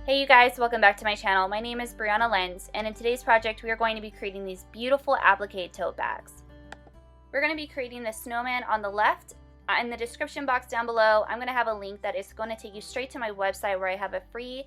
Hey you guys, welcome back to my channel. My name is Brianna Lentz, and in today's project we are going to be creating these beautiful applique tote bags. We're going to be creating the snowman on the left. In the description box down below, I'm going to have a link that is going to take you straight to my website where I have a free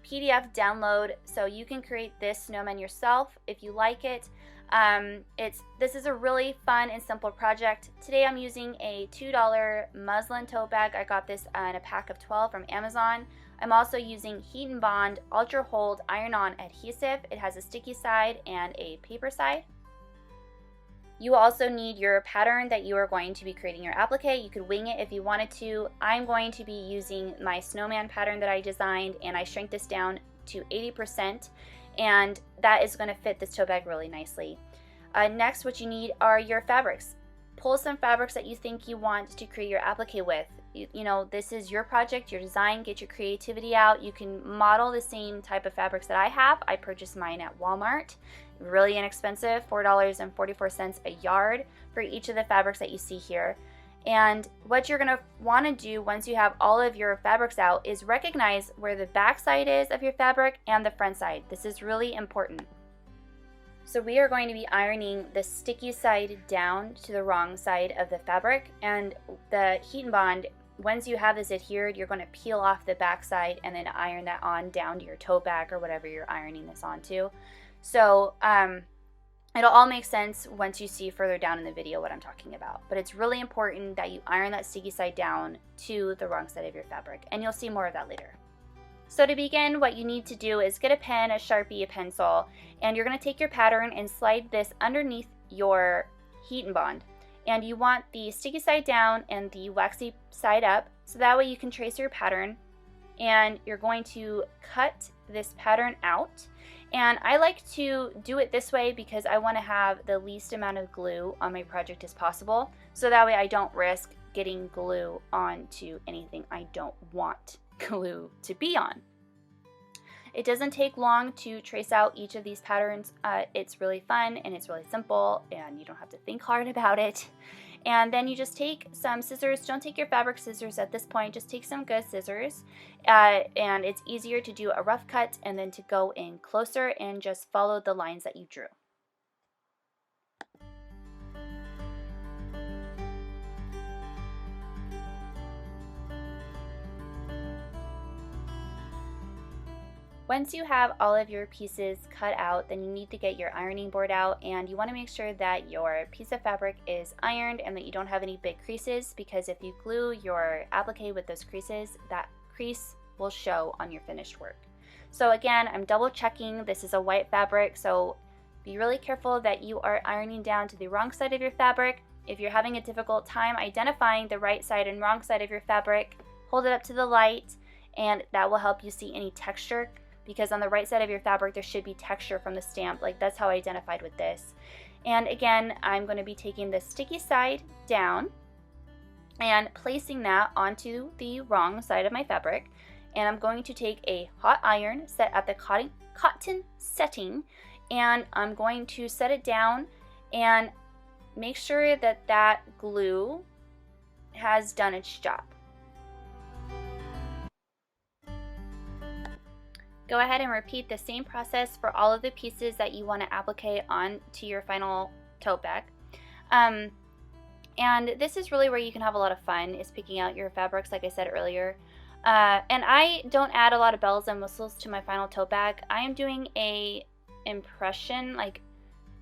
PDF download so you can create this snowman yourself if you like it. This is a really fun and simple project. Today I'm using a $2 muslin tote bag. I got this in a pack of 12 from Amazon. I'm also using Heat and Bond Ultra Hold Iron-On adhesive. It has a sticky side and a paper side. You will also need your pattern that you are going to be creating your applique. You could wing it if you wanted to. I'm going to be using my snowman pattern that I designed, and I shrank this down to 80%, and that is going to fit this tote bag really nicely. Next, what you need are your fabrics. Pull some fabrics that you think you want to create your applique with. You know, this is your project, your design, get your creativity out. You can model the same type of fabrics that I have. I purchased mine at Walmart. Really inexpensive, $4.44 a yard for each of the fabrics that you see here. And what you're gonna wanna do once you have all of your fabrics out is recognize where the back side is of your fabric and the front side. This is really important. So we are going to be ironing the sticky side down to the wrong side of the fabric, and the Heat and Bond, once you have this adhered, you're going to peel off the back side and then iron that on down to your tote bag or whatever you're ironing this onto. So it'll all make sense once you see further down in the video what I'm talking about. But it's really important that you iron that sticky side down to the wrong side of your fabric, and you'll see more of that later. So to begin, what you need to do is get a pen, a Sharpie, a pencil, and you're going to take your pattern and slide this underneath your Heat and Bond. And you want the sticky side down and the waxy side up, so that way you can trace your pattern. And you're going to cut this pattern out. And I like to do it this way because I want to have the least amount of glue on my project as possible, so that way I don't risk getting glue onto anything I don't want glue to be on. It doesn't take long to trace out each of these patterns. It's really fun and it's really simple, and you don't have to think hard about it. And then you just take some scissors. Don't take your fabric scissors at this point, just take some good scissors. And it's easier to do a rough cut and then to go in closer and just follow the lines that you drew. Once you have all of your pieces cut out, then you need to get your ironing board out, and you want to make sure that your piece of fabric is ironed and that you don't have any big creases, because if you glue your applique with those creases, that crease will show on your finished work. So again, I'm double checking. This is a white fabric, so be really careful that you are ironing down to the wrong side of your fabric. If you're having a difficult time identifying the right side and wrong side of your fabric, hold it up to the light, and that will help you see any texture, because on the right side of your fabric there should be texture from the stamp. Like, that's how I identified with this. And again, I'm going to be taking the sticky side down and placing that onto the wrong side of my fabric, and I'm going to take a hot iron set at the cotton setting, and I'm going to set it down and make sure that that glue has done its job. Go ahead and repeat the same process for all of the pieces that you want to applique on to your final tote bag. And this is really where you can have a lot of fun, is picking out your fabrics, like I said earlier. And I don't add a lot of bells and whistles to my final tote bag. I am doing a impression, like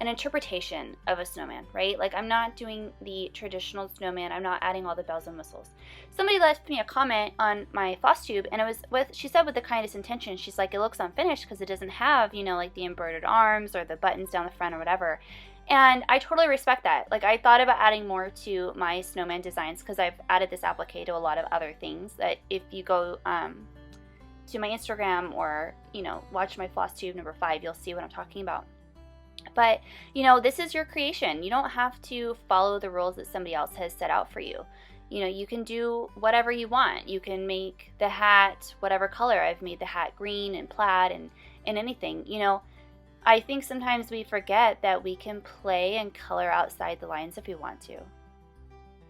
an interpretation of a snowman, right? Like, I'm not doing the traditional snowman. I'm not adding all the bells and whistles. Somebody left me a comment on my floss tube, and it was she said with the kindest intention. She's like, it looks unfinished because it doesn't have, you know, like the embroidered arms or the buttons down the front or whatever. And I totally respect that. Like, I thought about adding more to my snowman designs because I've added this applique to a lot of other things that if you go to my Instagram or, you know, watch my floss tube number 5, you'll see what I'm talking about. But, you know, this is your creation. You don't have to follow the rules that somebody else has set out for you. You know, you can do whatever you want. You can make the hat whatever color. I've made the hat green and plaid and anything. You know, I think sometimes we forget that we can play and color outside the lines if we want to.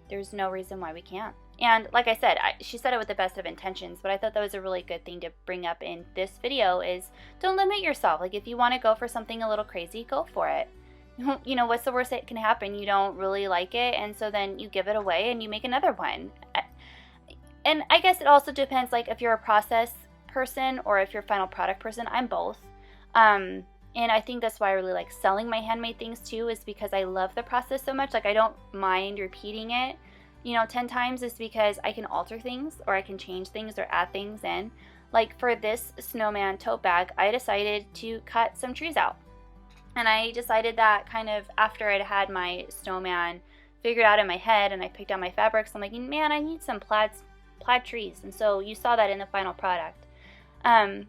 There's no reason why we can't. And like I said, she said it with the best of intentions, but I thought that was a really good thing to bring up in this video is don't limit yourself. Like if you want to go for something a little crazy, go for it. You know, what's the worst that can happen? You don't really like it, and so then you give it away and you make another one. And I guess it also depends, like if you're a process person or if you're a final product person. I'm both. And I think that's why I really like selling my handmade things too, is because I love the process so much. Like I don't mind repeating it, you know, 10 times, is because I can alter things or I can change things or add things in. Like for this snowman tote bag, I decided to cut some trees out. And I decided that kind of after I'd had my snowman figured out in my head and I picked out my fabrics, I'm like, man, I need some plaid trees. And so you saw that in the final product. And,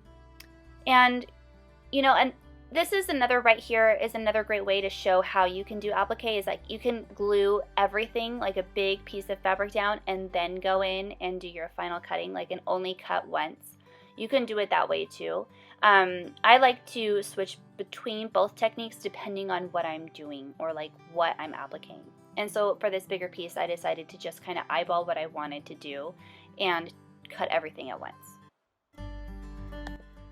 you know, and this is another right here is another great way to show how you can do applique, is like you can glue everything, like a big piece of fabric down, and then go in and do your final cutting, like an only cut once. You can do it that way too. I like to switch between both techniques depending on what I'm doing or like what I'm appliquing. And so for this bigger piece, I decided to just kind of eyeball what I wanted to do and cut everything at once.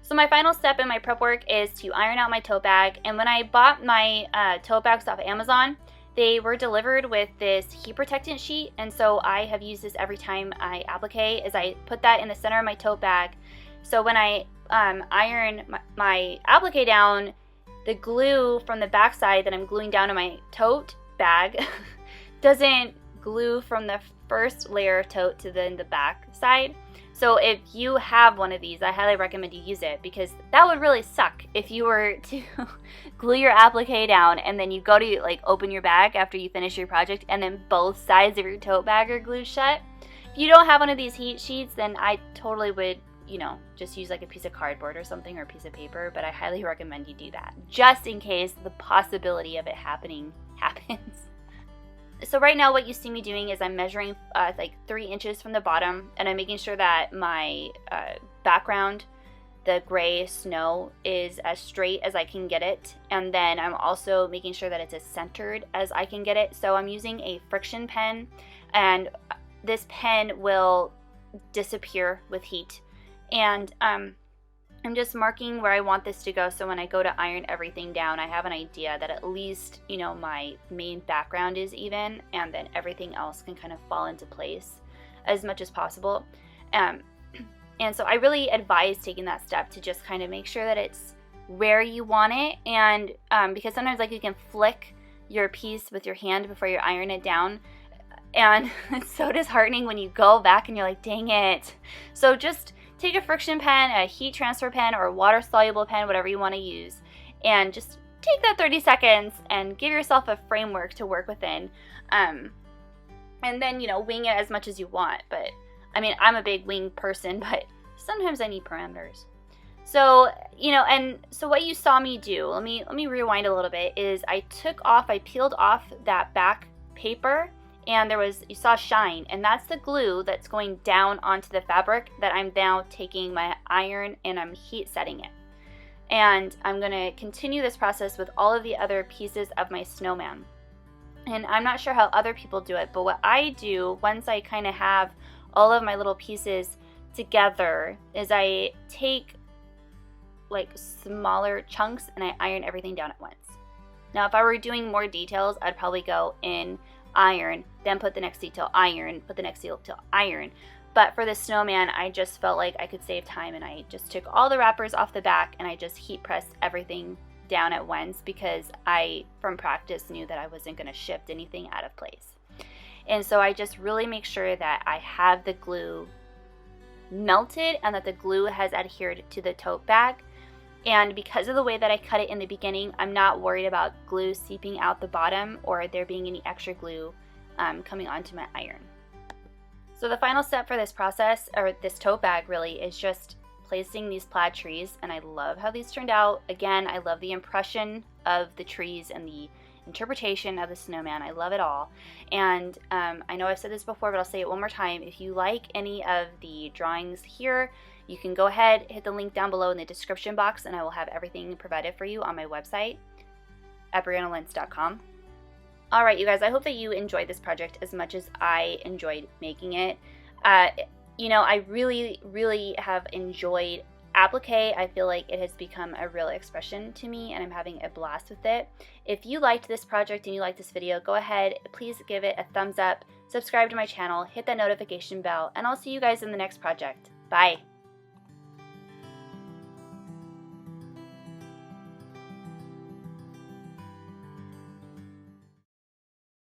So my final step in my prep work is to iron out my tote bag. And when I bought my tote bags off Amazon, they were delivered with this heat protectant sheet. And so I have used this every time I applique, is I put that in the center of my tote bag. So when I iron my applique down, the glue from the backside that I'm gluing down to my tote bag doesn't glue from the first layer of tote to then the back side. So if you have one of these, I highly recommend you use it, because that would really suck if you were to glue your applique down and then you go to like open your bag after you finish your project and then both sides of your tote bag are glued shut. If you don't have one of these heat sheets, then I totally would, you know, just use like a piece of cardboard or something, or a piece of paper, but I highly recommend you do that just in case the possibility of it happening happens. So right now what you see me doing is I'm measuring like 3 inches from the bottom, and I'm making sure that my background, the gray snow, is as straight as I can get it. And then I'm also making sure that it's as centered as I can get it. So I'm using a friction pen, and this pen will disappear with heat. And I'm just marking where I want this to go, so when I go to iron everything down, I have an idea that at least, you know, my main background is even, and then everything else can kind of fall into place as much as possible. And so I really advise taking that step to just kind of make sure that it's where you want it. And because sometimes like you can flick your piece with your hand before you iron it down, and it's so disheartening when you go back and you're like, dang it. So just take a friction pen, a heat transfer pen, or a water soluble pen, whatever you want to use, and just take that 30 seconds and give yourself a framework to work within. And then, you know, wing it as much as you want. But I mean, I'm a big wing person, but sometimes I need parameters. So, you know, and so what you saw me do, let me rewind a little bit, is I peeled off that back paper, and you saw shine, and that's the glue that's going down onto the fabric that I'm now taking my iron and I'm heat setting it. And I'm going to continue this process with all of the other pieces of my snowman. And I'm not sure how other people do it, but what I do once I kind of have all of my little pieces together is I take like smaller chunks and I iron everything down at once. Now, if I were doing more details, I'd probably go in iron, then put the next detail, iron, put the next detail, iron. But for the snowman, I just felt like I could save time, and I just took all the wrappers off the back and I just heat pressed everything down at once, because I, from practice, knew that I wasn't going to shift anything out of place. And so I just really make sure that I have the glue melted and that the glue has adhered to the tote bag. And because of the way that I cut it in the beginning, I'm not worried about glue seeping out the bottom or there being any extra glue coming onto my iron. So the final step for this process, or this tote bag really, is just placing these plaid trees. And I love how these turned out. Again, I love the impression of the trees and the interpretation of the snowman. I love it all. And I know I've said this before, but I'll say it one more time. If you like any of the drawings here, you can go ahead, hit the link down below in the description box, and I will have everything provided for you on my website at briannalentz.com. Alright, you guys, I hope that you enjoyed this project as much as I enjoyed making it. You know, I really have enjoyed applique. I feel like it has become a real expression to me, and I'm having a blast with it. If you liked this project and you liked this video, go ahead, please give it a thumbs up, subscribe to my channel, hit that notification bell, and I'll see you guys in the next project. Bye!